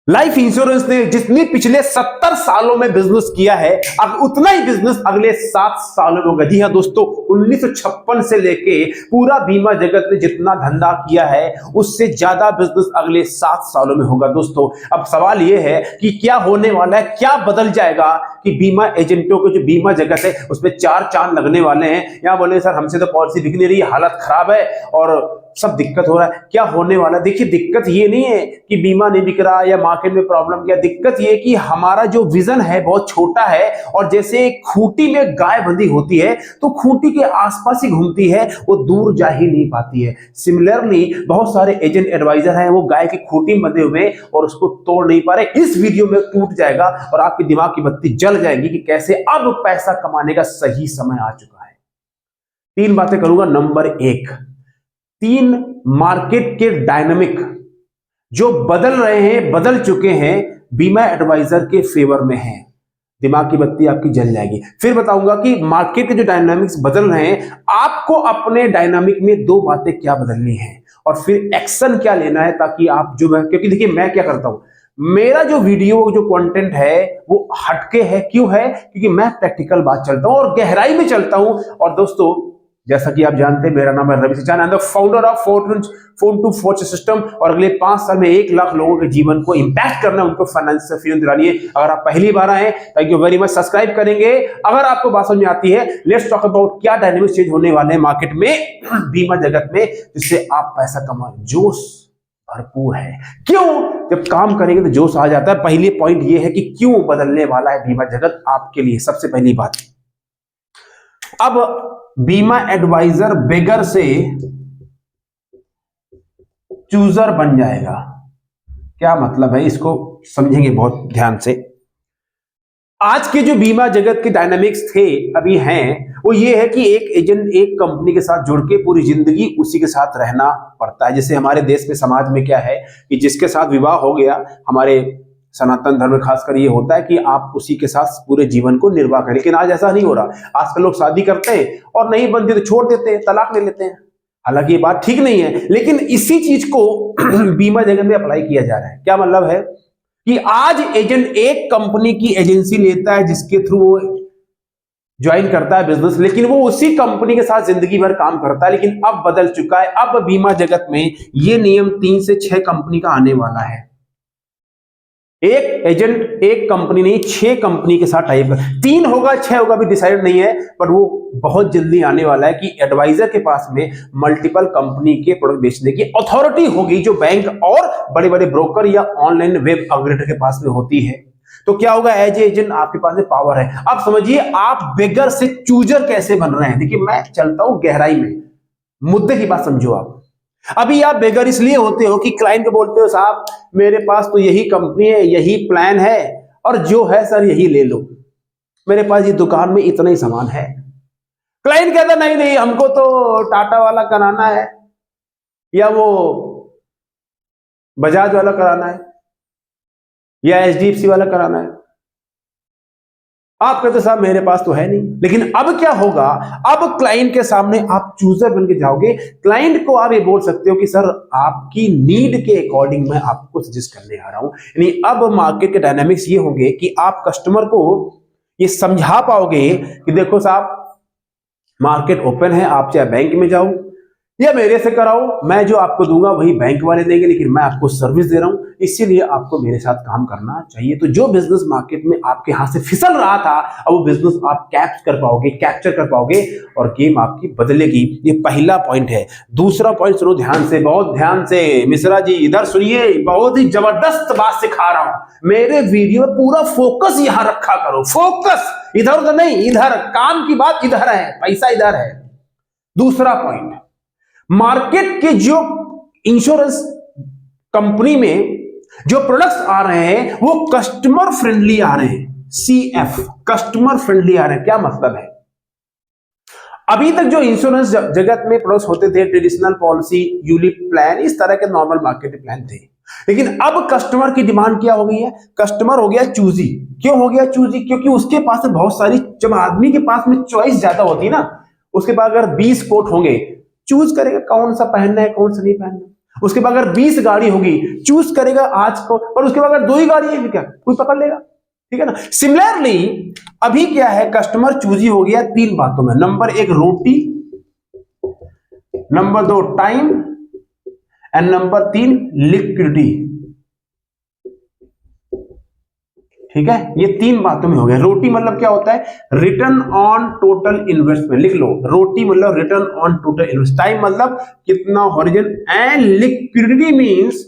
Life insurance ने जितनी पिछले 70 सालों में बिजनेस किया है, अब उतना ही बिजनेस अगले 7 सालों में होगा। जी हाँ दोस्तों, 1956 से लेके पूरा बीमा जगत ने जितना धंधा किया है उससे ज्यादा बिजनेस अगले 7 सालों में होगा। दोस्तों अब सवाल यह है कि क्या होने वाला है, क्या बदल जाएगा कि बीमा एजेंटों के जो बीमा जगत है उसमें 4 चांद लगने वाले हैं। यहां बोले सर हमसे तो पॉलिसी दिख नहीं रही, हालत खराब है और सब दिक्कत हो रहा है, क्या होने वाला है? देखिए दिक्कत ये नहीं है कि बीमा नहीं बिक रहा या मार्केट में प्रॉब्लम, क्या दिक्कत ये है कि हमारा जो विजन है बहुत छोटा है और जैसे खूंटी में गाय बंधी होती है तो खूंटी के आसपास ही घूमती है, वो दूर जा ही नहीं पाती है। सिमिलरली बहुत सारे एजेंट एडवाइजर हैं वो गाय की खूंटी में बंधे हुए और उसको तोड़ नहीं पा रहे। इस वीडियो में टूट जाएगा और आपके दिमाग की बत्ती जल जाएगी कि कैसे अब पैसा कमाने का सही समय आ चुका है। 3 बातें करूंगा। नंबर 1, 3 मार्केट के डायनामिक जो बदल रहे हैं, बदल चुके हैं, बीमा एडवाइजर के फेवर में हैं। दिमाग की बत्ती आपकी जल जाएगी। फिर बताऊंगा कि मार्केट के जो डायनामिक्स बदल रहे हैं, आपको अपने डायनामिक में 2 बातें क्या बदलनी है और फिर एक्शन क्या लेना है ताकि आप क्योंकि देखिए मैं क्या करता हूं, मेरा जो वीडियो जो कंटेंट है वो हटके है। क्यों है? क्योंकि मैं प्रैक्टिकल बात चलता हूं और गहराई में चलता हूं। और दोस्तों जैसा कि आप जानते हैं मेरा नाम है Ravi Sachan, I am the founder of phone to fortune system और अगले 5 साल में 1 लाख लोगों के जीवन को इंपैक्ट करना, उनको फाइनेंशियल फ्रीडम दिलानी है। अगर आप पहली बार आए, thank you very much, subscribe करेंगे। अगर आपको बात समझ में आती है, लेट्स टॉक अबाउट क्या डायनामिक्स चेंज होने वाले हैं मार्केट में, बीमा जगत में, जिससे आप पैसा कमा। जोश भरपूर है। क्यों? जब काम करेंगे तो जोश आ जाता है। पहले पॉइंट ये है कि क्यों बदलने वाला है बीमा जगत आपके लिए। सबसे पहली बात, अब बीमा एडवाइजर बेगर से चूजर बन जाएगा। क्या मतलब है, इसको समझेंगे बहुत ध्यान से। आज के जो बीमा जगत के डायनामिक्स थे अभी हैं, वो ये है कि एक एजेंट एक कंपनी के साथ जुड़ के पूरी जिंदगी उसी के साथ रहना पड़ता है। जैसे हमारे देश में समाज में क्या है कि जिसके साथ विवाह हो गया, हमारे सनातन धर्म में खासकर ये होता है कि आप उसी के साथ पूरे जीवन को निर्वाह करें। लेकिन आज ऐसा नहीं हो रहा। आजकल लोग शादी करते हैं और नहीं बनती तो छोड़ देते हैं, तलाक ले लेते हैं। हालांकि ये बात ठीक नहीं है, लेकिन इसी चीज को बीमा जगत में अप्लाई किया जा रहा है। क्या मतलब है कि आज एजेंट एक कंपनी की एजेंसी लेता है जिसके थ्रू वो ज्वाइन करता है बिजनेस, लेकिन वो उसी कंपनी के साथ जिंदगी भर काम करता है। लेकिन अब बदल चुका है। अब बीमा जगत में ये नियम 3 से 6 कंपनी का आने वाला है। एक एजेंट एक कंपनी नहीं, 6 कंपनी के साथ टाइप। 3 होगा 6 होगा भी डिसाइड नहीं है, पर वो बहुत जल्दी आने वाला है कि एडवाइजर के पास में मल्टीपल कंपनी के प्रोडक्ट बेचने की अथॉरिटी होगी, जो बैंक और बड़े बड़े ब्रोकर या ऑनलाइन वेब अपग्रेडर के पास में होती है। तो क्या होगा, एज एजेंट आपके पास में पावर है। अब समझिए आप बेगर से चूजर कैसे बन रहे हैं। देखिए मैं चलता हूं गहराई में, मुद्दे की बात समझो आप। अभी आप बेगर इसलिए होते हो कि क्लाइंट को बोलते हो साहब मेरे पास तो यही कंपनी है, यही प्लान है और जो है सर यही ले लो, मेरे पास ये दुकान में इतना ही सामान है। क्लाइंट कहता नहीं नहीं हमको तो टाटा वाला कराना है या वो बजाज वाला कराना है या एचडीएफसी वाला कराना है। आप कहते साहब मेरे पास तो है नहीं। लेकिन अब क्या होगा, अब क्लाइंट के सामने आप चूजर बन के जाओगे। क्लाइंट को आप ये बोल सकते हो कि सर आपकी नीड के अकॉर्डिंग मैं आपको सजेस्ट करने आ रहा हूं। यानी अब मार्केट के डायनामिक्स ये होंगे कि आप कस्टमर को ये समझा पाओगे कि देखो साहब मार्केट ओपन है, आप चाहे बैंक में जाओ या मेरे से कराओ, मैं जो आपको दूंगा वही बैंक वाले देंगे, लेकिन मैं आपको सर्विस दे रहा हूं, इसीलिए आपको मेरे साथ काम करना चाहिए। तो जो बिजनेस मार्केट में आपके हाथ से फिसल रहा था, अब वो बिजनेस आप कैप्चर कर पाओगे और गेम आपकी बदलेगी। ये पहला पॉइंट है। दूसरा पॉइंट सुनो ध्यान से, बहुत ध्यान से। मिश्रा जी इधर सुनिए, बहुत ही जबरदस्त बात सिखा रहा हूं। मेरे वीडियो में पूरा फोकस यहां रखा करो। फोकस इधर उधर नहीं, इधर काम की बात इधर है, पैसा इधर है। दूसरा पॉइंट, मार्केट के जो इंश्योरेंस कंपनी में जो प्रोडक्ट्स आ रहे हैं वो कस्टमर फ्रेंडली आ रहे हैं। CF कस्टमर फ्रेंडली आ रहे हैं। क्या मतलब है, अभी तक जो इंश्योरेंस जगत में प्रोडक्ट्स होते थे ट्रेडिशनल पॉलिसी, यूलिप प्लान, इस तरह के नॉर्मल मार्केट प्लान थे। लेकिन अब कस्टमर की डिमांड क्या हो गई है, कस्टमर हो गया चूजी। क्यों हो गया चूजी? क्योंकि उसके पास में बहुत सारी, जब आदमी के पास में चॉइस ज्यादा होती है ना, उसके पास अगर 20 कोट होंगे, चूज करेगा कौन सा पहनना है कौन सा नहीं पहनना। उसके बाद अगर 20 गाड़ी होगी, चूज करेगा आज को, और उसके बाद अगर 2 ही गाड़ी है, क्या कोई पकड़ लेगा? ठीक है ना। सिमिलरली अभी क्या है, कस्टमर चूजी हो गया 3 बातों में। Number 1 roti, number 2 time, and number 3 liquidity. ठीक है, ये 3 बातों में हो गया। रोटी मतलब क्या होता है? रिटर्न ऑन टोटल इन्वेस्टमेंट, लिख लो। रोटी मतलब return on total investment. Time मतलब कितना हॉरिजॉन, एंड लिक्विडिटी मींस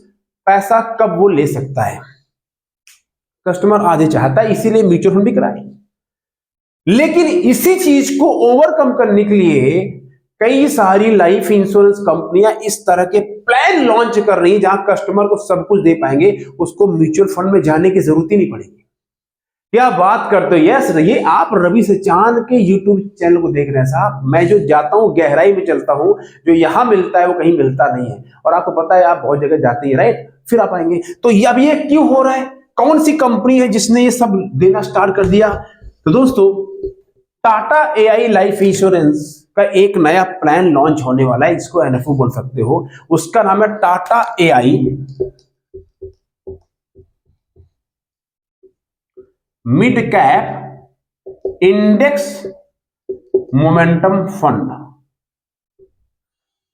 पैसा कब वो ले सकता है। कस्टमर आधे चाहता है, इसीलिए म्यूचुअल फंड भी कराए। लेकिन इसी चीज को ओवरकम करने के लिए कई सारी लाइफ इंश्योरेंस कंपनियां इस तरह के प्लान लॉन्च कर रही हैं जहां कस्टमर को सब कुछ दे पाएंगे, उसको म्यूचुअल फंड में जाने की जरूरत ही नहीं पड़ेगी। क्या बात करते हो? यस, ये आप रवि से चांद के यूट्यूब चैनल को देख रहे हैं साहब। मैं जो जाता हूं गहराई में चलता हूं, जो यहां मिलता है वो कहीं मिलता नहीं है। और आपको पता है आप बहुत जगह जाते हैं, राइट? फिर आप आएंगे तो अब ये क्यों हो रहा है? कौन सी कंपनी है जिसने ये सब देना स्टार्ट कर दिया? तो दोस्तों, टाटा एआई लाइफ इंश्योरेंस का एक नया प्लान लॉन्च होने वाला है, इसको एनएफओ बोल सकते हो। उसका नाम है Tata AI mid cap index momentum fund.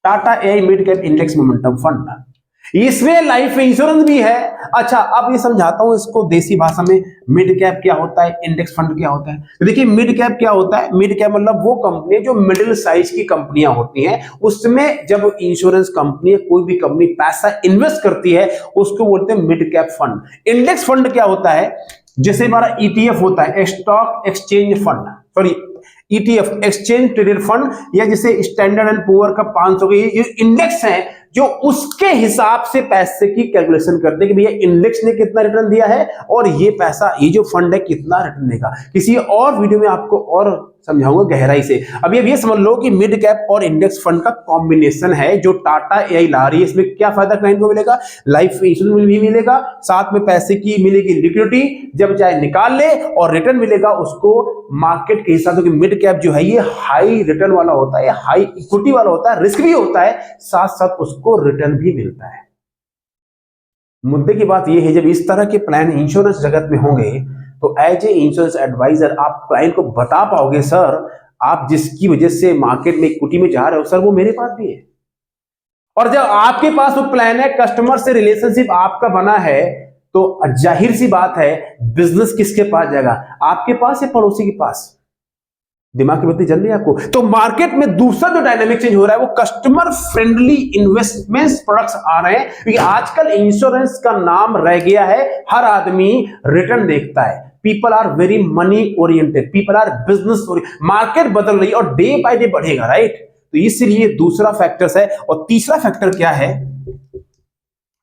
Tata AI mid cap index momentum fund, इसमें लाइफ इंश्योरेंस भी है। अच्छा, अब ये समझाता हूं इसको देसी भाषा में। मिड कैप क्या होता है, इंडेक्स फंड क्या होता है? तो देखिए, मिड कैप क्या होता है? मिड कैप मतलब वो कंपनी जो मिडिल साइज की कंपनियां होती हैं, उसमें जब इंश्योरेंस कंपनी कोई भी कंपनी पैसा इन्वेस्ट करती है उसको बोलते हैं mid cap fund. Index fund क्या होता है? जैसे हमारा ईटीएफ होता है, stock exchange fund, sorry ETF exchange traded fund, या जैसे स्टैंडर्ड एंड पुअर का 500 का ये इंडेक्स है जो उसके हिसाब से पैसे की कैलकुलेशन करते हैं कि भैया इंडेक्स ने कितना रिटर्न दिया है और ये पैसा, ये जो फंड है कितना रिटर्न देगा। किसी और वीडियो में आपको और समझाऊंगा गहराई से। अभी ये समझ लो कि मिड कैप और इंडेक्स फंड का कॉम्बिनेशन है जो टाटा एआई ला रही है। इसमें क्या फायदा क्लाइंट को मिलेगा? लाइफ इंश्योरेंस भी मिलेगा, साथ में पैसे की मिलेगी लिक्विडिटी, जब चाहे निकाल ले, और रिटर्न मिलेगा उसको मार्केट के हिसाब से। मिड कैप जो है ये हाई रिटर्न वाला होता है, हाई इक्विटी वाला होता है, रिस्क भी होता है, साथ साथ उसको रिटर्न भी मिलता है। मुद्दे की बात यह है, जब इस तरह के प्लान इंश्योरेंस जगत में होंगे तो एज ए इंश्योरेंस एडवाइजर आप क्लाइंट को बता पाओगे, सर आप जिसकी वजह से मार्केट में इक्विटी में जा रहे हो, सर वो मेरे पास भी है। और जब आपके पास वो प्लान है, कस्टमर से रिलेशनशिप आपका बना है, तो जाहिर सी बात है बिजनेस किसके पास जाएगा? आपके पास या पड़ोसी के पास? दिमाग की बत्ती जल रही है आपको? तो मार्केट में दूसरा जो डायनामिक चेंज हो रहा है वो कस्टमर फ्रेंडली इन्वेस्टमेंट प्रोडक्ट्स आ रहे हैं, क्योंकि आजकल इंश्योरेंस का नाम रह गया है, हर आदमी रिटर्न देखता है। People are very money oriented, people are business oriented. Market बदल रही है और डे बाय डे बढ़ेगा, राइट? तो इसलिए दूसरा फैक्टर्स है। और तीसरा फैक्टर क्या है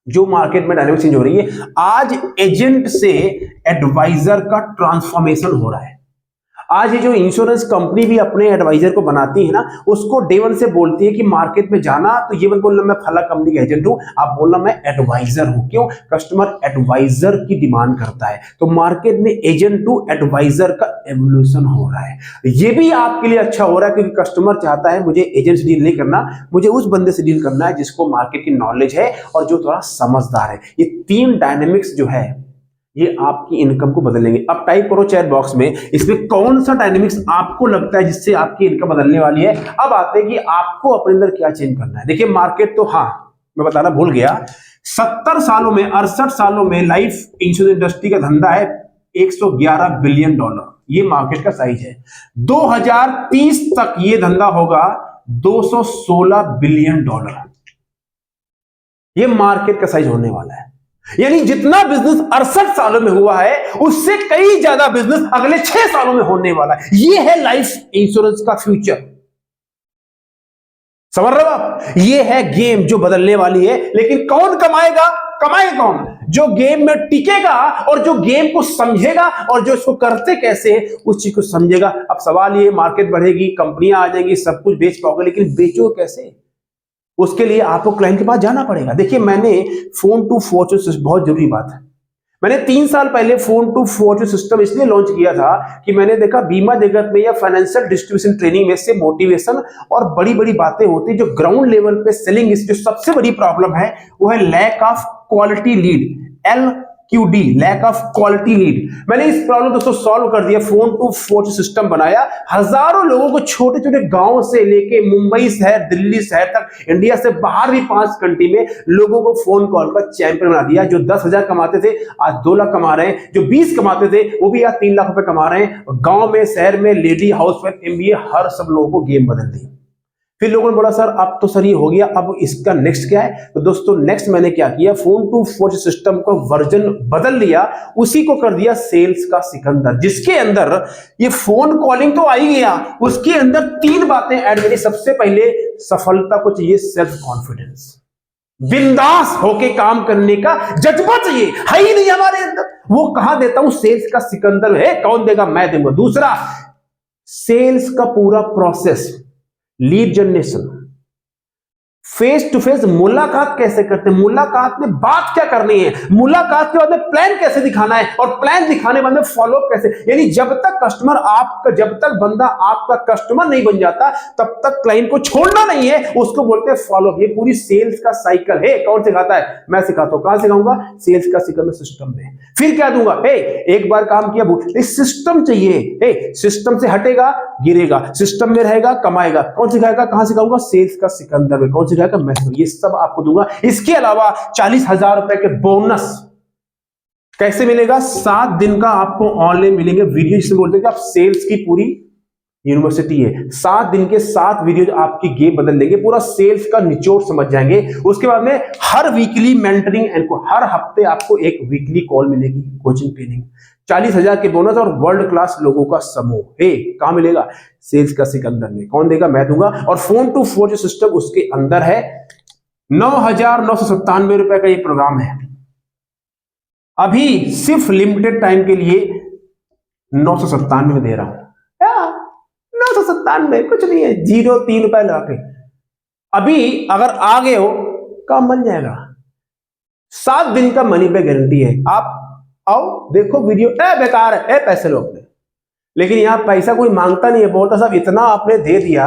जो मार्केट में डायनामिक चेंज हो रही है? आज एजेंट से एडवाइजर का ट्रांसफॉर्मेशन हो रहा है। आज ये जो इंश्योरेंस कंपनी भी अपने एडवाइजर को बनाती है ना, उसको डे वन से बोलती है कि मार्केट में जाना तो ये मत बोलना मैं फला कंपनी का एजेंट हूं, आप बोलना मैं एडवाइजर हूं। क्यों? कस्टमर एडवाइजर की डिमांड करता है। तो मार्केट में एजेंट टू एडवाइजर का एवोल्यूशन हो रहा है। ये भी आपके लिए अच्छा हो रहा है, क्योंकि कस्टमर चाहता है मुझे एजेंट से डील नहीं करना, मुझे उस बंदे से डील करना है जिसको मार्केट की नॉलेज है और जो थोड़ा समझदार है। ये 3 डायनेमिक्स जो है ये आपकी इनकम को बदलेंगे। अब टाइप करो चैट बॉक्स में इसमें कौन सा डायनेमिक्स आपको लगता है जिससे आपकी इनकम बदलने वाली है। अब आते हैं कि आपको अपने अंदर क्या चेंज करना है। देखिए, मार्केट तो, हाँ मैं बताना भूल गया, 70 सालों में 68 सालों में लाइफ इंश्योरेंस इंडस्ट्री का धंधा है $111 बिलियन, ये मार्केट का साइज है। 2030 तक ये धंधा होगा $216 बिलियन। ये मार्केट का साइज होने वाला है। यानी जितना बिजनेस 68 सालों में हुआ है उससे कई ज्यादा बिजनेस अगले 6 सालों में होने वाला है। ये है लाइफ इंश्योरेंस का फ्यूचर। समझ रहे हो आप? ये है गेम जो बदलने वाली है। लेकिन कौन कमाएगा? कमाएगा कौन? जो गेम में टिकेगा और जो गेम को समझेगा और जो इसको करते कैसे उस चीज को समझेगा। अब सवाल ये, मार्केट बढ़ेगी, कंपनियां आ जाएंगी, सब कुछ बेच पाओगे, लेकिन बेचो कैसे? उसके लिए आपको क्लाइंट के पास जाना पड़ेगा। देखिए, मैंने फोन टू फॉर्चून, बहुत जरूरी बात है, मैंने 3 साल पहले फोन टू फोन सिस्टम इसलिए लॉन्च किया था कि मैंने देखा बीमा जगत में या फाइनेंशियल डिस्ट्रीब्यूशन ट्रेनिंग में से मोटिवेशन और बड़ी बड़ी बातें होती, जो ग्राउंड लेवल पे सेलिंग, जो सबसे बड़ी प्रॉब्लम है वो है lack of quality lead, LQD, lack of quality lead. मैंने इस प्रॉब्लम दोस्तों सॉल्व कर दिया, फोन टू फोन सिस्टम बनाया, हजारों लोगों को छोटे छोटे गांव से लेके मुंबई शहर, दिल्ली शहर तक, इंडिया से बाहर भी 5 कंट्री में लोगों को फोन कॉल का चैंपियन बना दिया। जो 10,000 कमाते थे आज 2 लाख कमा रहे हैं, जो 20 कमाते थे वो भी आज 3 लाख रुपए कमा रहे हैं। गांव में, शहर में, लेडी, हाउसवाइफ, MBA, हर सब लोगों को गेम बदल दी। फिर लोगों ने बोला सर अब तो सर ये हो गया, अब इसका नेक्स्ट क्या है? तो दोस्तों नेक्स्ट मैंने क्या किया, फोन टू फोन सिस्टम का वर्जन बदल लिया, उसी को कर दिया सेल्स का सिकंदर, जिसके अंदर ये फोन कॉलिंग तो आ ही गया, उसके अंदर 3 बातें ऐड करी। सबसे पहले सफलता को चाहिए सेल्फ कॉन्फिडेंस, बिंदास होके काम करने का जज्बा चाहिए, है ही नहीं हमारे अंदर। वो कहां देता हूं? सेल्स का सिकंदर है, कौन देगा? मैं दूंगा। दूसरा, सेल्स का पूरा process, lead generation, face to face मुलाकात कैसे करते हैं, मुलाकात में बात क्या करनी है, मुलाकात के बाद में प्लान कैसे दिखाना है, और प्लान दिखाने के बाद में फॉलो अप कैसे। यानी जब तक कस्टमर आपका, जब तक बंदा आपका कस्टमर नहीं बन जाता तब तक क्लाइंट को छोड़ना नहीं है, उसको बोलते हैं फॉलो अप। ये पूरी सेल्स का साइकिल है। कौन सिखाता है? मैं सिखाता हूं। कहां सिखाऊंगा? सेल्स का सिकंदर सिस्टम में। फिर क्या दूंगा? एक बार काम किया, सिस्टम चाहिए, सिस्टम से हटेगा गिरेगा, सिस्टम में रहेगा कमाएगा। कौन सिखाएगा? कहां सिखाऊंगा? सेल्स का सिकंदर में। कौन सिखाएगा? मैं। ये सब आपको दूंगा। इसके अलावा 40,000 रुपए के बोनस कैसे मिलेगा? 7 दिन का आपको ऑनलाइन मिलेंगे वीडियो, जिसमें बोलते हैं कि आप सेल्स की पूरी यूनिवर्सिटी है। 7 दिन के 7 वीडियो आपकी गेम बदल देंगे, पूरा सेल्स का निचोड़ समझ जाएंगे। उसके बाद में हर वीकली मेंटरिंग एंड हर हफ्ते आपको एक वीकली कॉल मिलेगी, कोचिंग ट्रेनिंग, 40,000 के बोनस और वर्ल्ड क्लास लोगों का समूह। कहां मिलेगा? सेल्स का सिकंदर में। कौन देगा? मैं दूंगा। और फोन टू फोन जो सिस्टम उसके अंदर है, 9,997 रुपए का ये प्रोग्राम है। अभी सिर्फ लिमिटेड टाइम के लिए 997 में दे रहा हूं। 997 कुछ नहीं है, 0.3 रुपए लगा के। अभी अगर आ गए हो काम बन जाएगा। 7 दिन का मनी बैक गारंटी है। आप आओ, देखो वीडियो, बेकार है, पैसे लो अपने। लेकिन यहां पैसा कोई मांगता नहीं है, बोलता साहब इतना आपने दे दिया,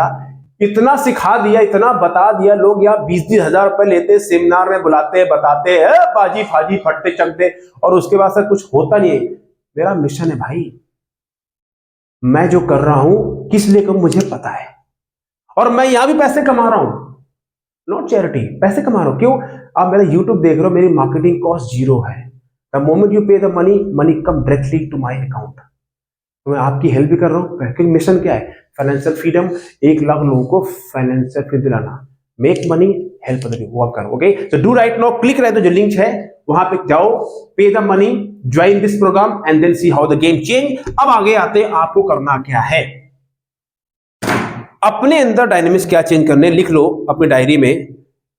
इतना सिखा दिया, इतना बता दिया। लोग यहाँ 20-20 हजार रुपए लेते, सेमिनार में बुलाते, बताते हैं बाजी फाजी फटते चकते, और उसके बाद सर कुछ होता नहीं है। मेरा मिशन है भाई, मैं जो कर रहा हूं किस लिए करूं मुझे पता है, और मैं यहां भी पैसे कमा रहा हूं, नॉट चैरिटी, पैसे कमा रहा हूं। क्यों? आप मेरा यूट्यूब देख रहे हो, मेरी मार्केटिंग कॉस्ट 0 है। The moment you pay the money, money come directly to my account. तो मैं आपकी हेल्प भी कर रहा हूं। क्योंकि मिशन क्या है? फाइनेंशियल फ्रीडम, 1 लाख लोगों को फाइनेंशियल फ्रीडम दिलाना। मेक मनी, हेल्प अदर, वो आप करो। Okay, so do right now, click right, जो लिंक है वहां पे जाओ, pay the money, join this program and then see how the game change. अब आगे आते हैं, आपको करना क्या है, अपने अंदर डायनेमिक्स क्या चेंज करने, लिख लो अपनी डायरी में।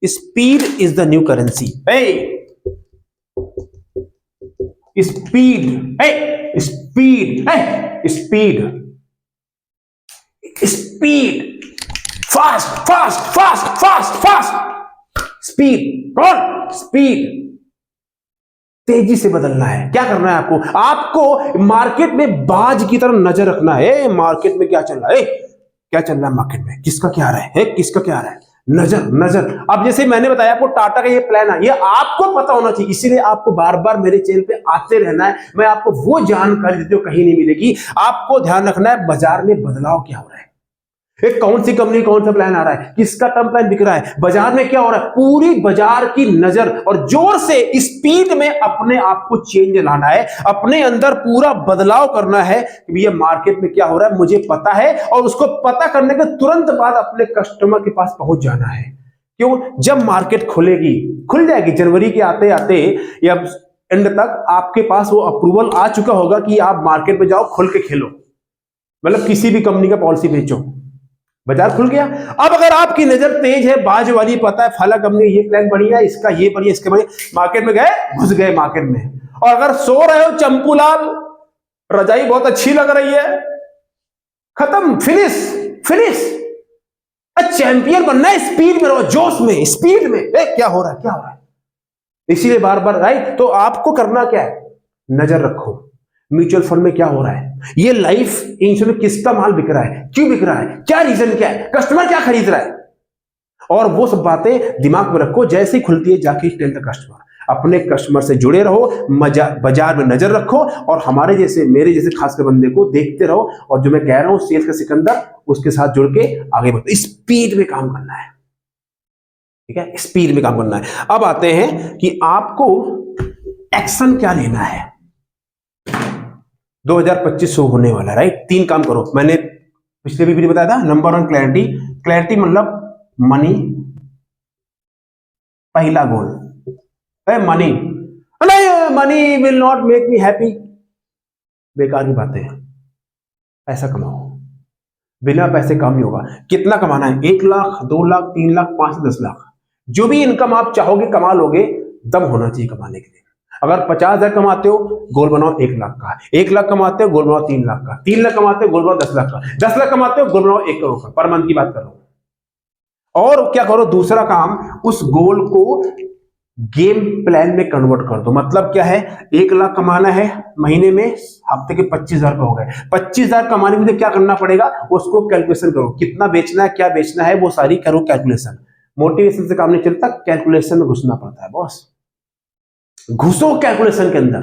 Speed is the new currency. Speed, speed, speed, speed, fast fast fast fast fast, speed. कौन? स्पीड, तेजी से बदलना है। क्या करना है आपको? आपको मार्केट में बाज की तरह नजर रखना है। मार्केट में क्या चल रहा है, क्या चल रहा है मार्केट में, किसका क्या आ रहा है, किसका क्या आ रहा है, नजर नजर। अब जैसे मैंने बताया आपको, टाटा का ये प्लान है, ये आपको पता होना चाहिए। इसीलिए आपको बार बार मेरे चैनल पे आते रहना है। मैं आपको वो जानकारी जो कहीं नहीं मिलेगी। आपको ध्यान रखना है बाजार में बदलाव क्या हो रहा है, कौन सी कंपनी, कौन सा प्लान आ रहा है, किसका टर्म प्लान बिक रहा है, बाजार में क्या हो रहा है, पूरी बाजार की नजर और जोर से स्पीड में अपने आप को चेंज लाना है। अपने अंदर पूरा बदलाव करना है कि ये मार्केट में क्या हो रहा है मुझे पता है, और उसको पता करने के तुरंत बाद अपने कस्टमर के पास पहुंच जाना है। क्यों? जब मार्केट खुलेगी, खुल जाएगी, जनवरी के आते आते या एंड तक आपके पास वो अप्रूवल आ चुका होगा कि आप मार्केट में जाओ, खुल के खेलो, मतलब किसी भी कंपनी का पॉलिसी बेचो, बाजार खुल गया। अब अगर आपकी नजर तेज है, बाज वाली, पता है फला कंपनी ये प्लान बढ़िया, इसका ये बढ़िया, इसके बढ़िया, मार्केट में गए, घुस गए मार्केट में। और अगर सो रहे हो चंपूलाल, रजाई बहुत अच्छी लग रही है, खत्म, फिनिश फिनिश। चैंपियन बनना है, स्पीड में रहो, जोश में, स्पीड में। क्या हो रहा है, क्या हो रहा है, इसीलिए बार बार राइट। तो आपको करना क्या है, नजर रखो म्यूचुअल फंड में क्या हो रहा है, ये लाइफ इंश्योरेंस में किसका माल बिक रहा है, क्यों बिक रहा है, क्या रीजन क्या है, कस्टमर क्या खरीद रहा है, और वो सब बातें दिमाग में रखो। जैसे ही खुलती है जाके टेल द कस्टमर, अपने कस्टमर से जुड़े रहो, बाजार में नजर रखो, और हमारे जैसे मेरे जैसे खासकर बंदे को देखते रहो, और जो मैं कह रहा हूं सेल्स का सिकंदर उसके साथ जुड़ के आगे बढ़ो। स्पीड में काम करना है, ठीक है, स्पीड में काम करना है। अब आते हैं कि आपको एक्शन क्या लेना है। 2025 शुरू होने वाला है, राइट। 3 काम करो, मैंने पिछले भी वीडियो बताया था। नंबर 1 क्लैरिटी, क्लैरिटी मतलब मनी, पहला गोल है मनी। नहीं, money will not make me happy, बेकार की बातें हैं। पैसा कमाओ, बिना पैसे काम नहीं होगा। कितना कमाना है, 1 लाख, 2 लाख, 3 लाख, 5 से 10 लाख, जो भी इनकम आप चाहोगे कमा लोगे। दम होना चाहिए कमाने के लिए। अगर 50,000 कमाते हो गोल बनाओ 1 लाख का, 1 लाख कमाते हो गोल बनाओ 3 लाख का, 3 लाख कमाते हो गोल बनाओ 10 लाख का, 10 लाख कमाते हो गोल बनाओ 1 करोड़ का, पर मंथ की बात कर रहा हूं। और क्या करो, दूसरा काम, उस गोल को गेम प्लान में कन्वर्ट कर दो। मतलब क्या है, 1 लाख कमाना है महीने में, हफ्ते के 25,000 हो गए। 25,000 कमाने के लिए क्या करना पड़ेगा, उसको कैलकुलेशन करो, कितना बेचना है, क्या बेचना है, वो सारी करो कैलकुलेशन। मोटिवेशन से काम नहीं चलता, कैलकुलेशन में घुसना पड़ता है बॉस। घुसो कैलकुलेशन के अंदर,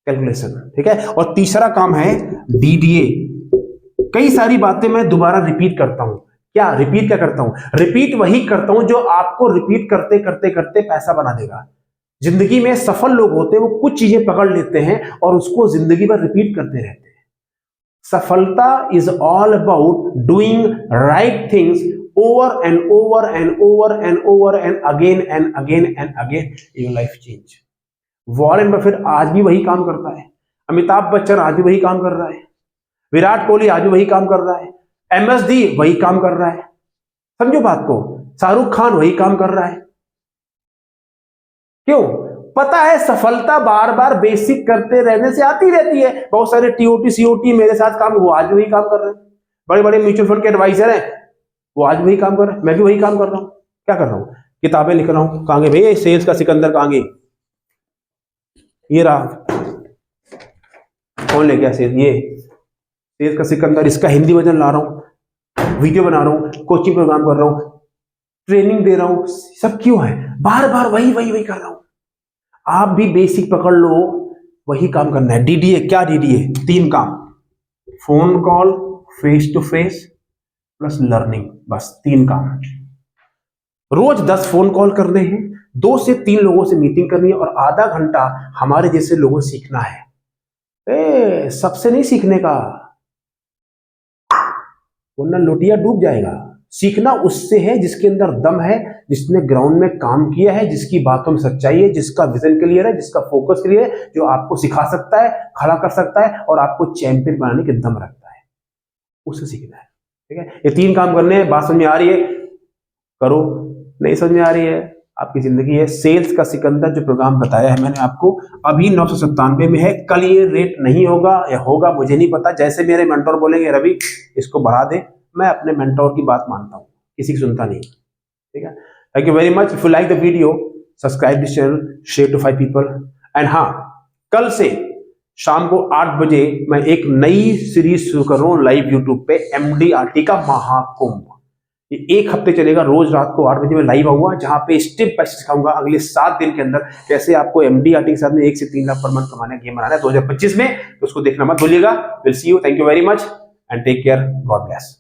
कैलकुलेशन, ठीक है। और तीसरा काम है डीडीए। कई सारी बातें मैं दोबारा रिपीट करता हूं। क्या रिपीट क्या करता हूं, रिपीट वही करता हूं जो आपको रिपीट करते करते करते पैसा बना देगा। जिंदगी में सफल लोग होते हैं, वो कुछ चीजें पकड़ लेते हैं और उसको जिंदगी भर रिपीट करते रहते हैं। सफलता is all about doing right things over and over and over and over and again and again and again, your life change. Warren Buffett आज भी वही काम करता है, अमिताभ बच्चन आज भी वही काम कर रहा है, विराट कोहली आज भी वही काम कर रहा है, MSD वही काम कर रहा है, समझो बात को, शाहरुख खान वही काम कर रहा है। क्यों? पता है सफलता बार बार बेसिक करते रहने से आती रहती है। बहुत सारे TOT COT मेरे साथ काम, वो आज भी वही काम कर रहे हैं। बड़े बड़े म्यूचुअल फंड के एडवाइजर हैं, वो आज वही काम कर रहे हैं। मैं भी वही काम कर रहा हूं। क्या कर रहा हूं, किताबें लिख रहा हूं। कहां गए भैया सेल्स का सिकंदर, कहां गए, ये रहा, कौन ले गया सेल्स, ये सेल्स का सिकंदर, इसका हिंदी वर्जन ला रहा हूं, वीडियो बना रहा हूं, कोचिंग प्रोग्राम कर रहा हूं, ट्रेनिंग दे रहा हूं। सब क्यों है, बार बार वही वही वही कर रहा हूं। आप भी बेसिक पकड़ लो, वही काम करना है। डीडीए, क्या डीडीए, 3 काम, phone call, face to face plus learning, बस 3 काम। रोज 10 फोन कॉल करने हैं, 2 से 3 लोगों से मीटिंग करनी है, और आधा घंटा हमारे जैसे लोगों से सीखना है। सबसे नहीं सीखने का, वरना लोटिया डूब जाएगा। सीखना उससे है जिसके अंदर दम है, जिसने ग्राउंड में काम किया है, जिसकी बातों में सच्चाई है, जिसका विजन क्लियर है, जिसका फोकस क्लियर है, जो आपको सिखा सकता है, खड़ा कर सकता है, और आपको चैंपियन बनाने के दम रखता है, उससे सीखना है। ठीक है, ये 3 काम करने हैं। बात समझ में आ रही है, करो, नहीं समझ में आ रही है, आपकी जिंदगी है। सेल्स का सिकंदर जो प्रोग्राम बताया है मैंने आपको, अभी 997 में है। कल ये रेट नहीं होगा या होगा मुझे नहीं पता। जैसे मेरे मेंटोर बोलेंगे रवि इसको बढ़ा दे, मैं अपने मेंटोर की बात मानता हूँ, किसी की सुनता नहीं। ठीक है, thank you very much. If you like the video, subscribe this channel, share to 5 people. And हाँ, कल से शाम को 8 बजे मैं एक नई सीरीज शुरू कर रहा हूँ लाइव यूट्यूब पे, MDRT का महाकुंभ। ये 1 हफ्ते चलेगा, रोज रात को 8 बजे मैं लाइव आऊंगा, जहां पे स्टेप बाय स्टेप सिखाऊंगा अगले 7 दिन के अंदर कैसे आपको MDRT के साथ में 1 से 3 लाख पर मंथ कमाने का गेम बनाना है 2025 में। तो उसको देखना मत भूलिएगा। Will see you, thank you very much and take care, God bless.